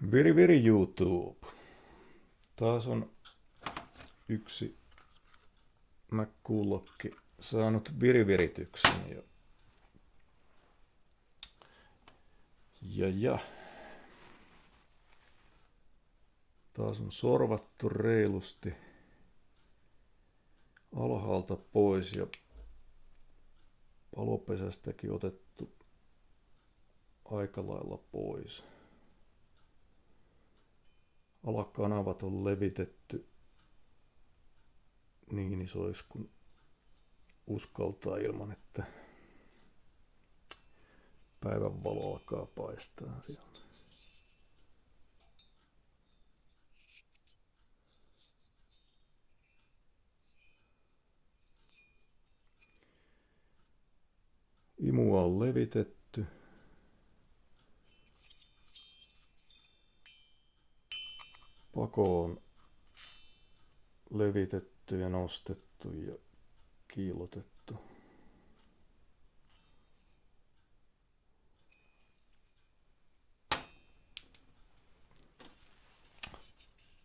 Viri viri YouTube. Taas on yksi McCulloch saanut virivirityksen ja. Taas on sorvattu reilusti alhaalta pois ja palopesästäkin otettu aika lailla pois. Alakanavat on levitetty niin isoiksi kuin uskaltaa ilman, että päivänvalo alkaa paistaa sieltä. Imua on levitetty. Pako on levitetty ja nostettu ja kiillotettu.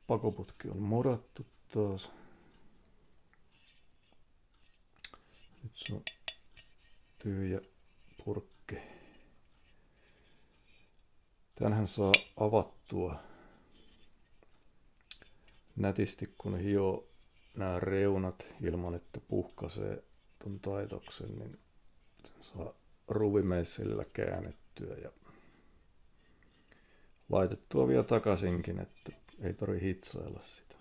Pakoputki on modattu taas. Nyt se on tyhjä purkki. Tänhän saa avattua nätisti, kun hioo nämä reunat ilman, että puhkaisee ton taitoksen, niin sen saa ruvimeissillä käännettyä ja laitettua vielä takaisinkin, että ei tarvitse hitsailla sitä.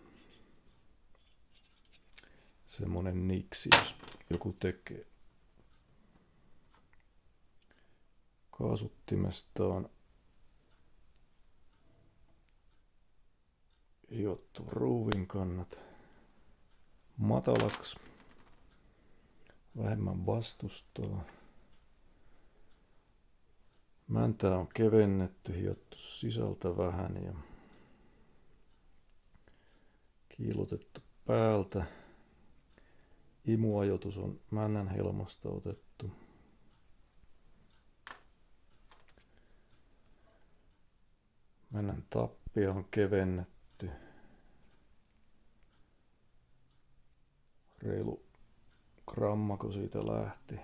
Semmonen niksi, jos joku tekee. Kaasuttimesta on hiottu ruuvin kannat matalaksi, vähemmän vastustaa. Mäntää on kevennetty, hiottu sisältä vähän ja kiilotettu päältä. Imuajoitus on männän helmasta otettu. Männän tappia on kevennetty. Reilu gramma, kun siitä lähti.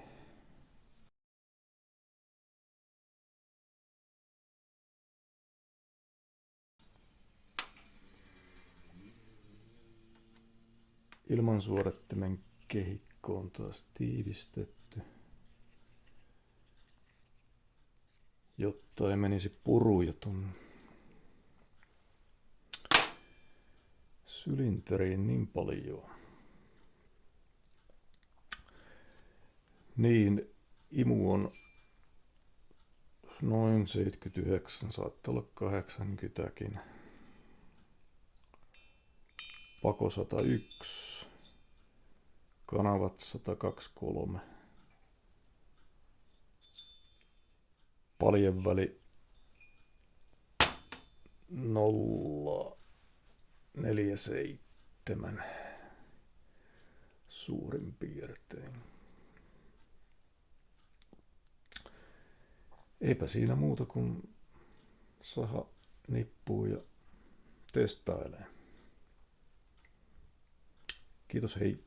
Ilmansuodattimen kehikko on taas tiivistetty, jotta ei menisi puruja ton sylinteriin niin paljon. Niin, imu on noin 79, saattaa olla 80kin. Pako 101, kanavat 123, paljenväli 0,47 suurin piirtein. Eipä siinä muuta kuin saha nippuu ja testailee. Kiitos, hei!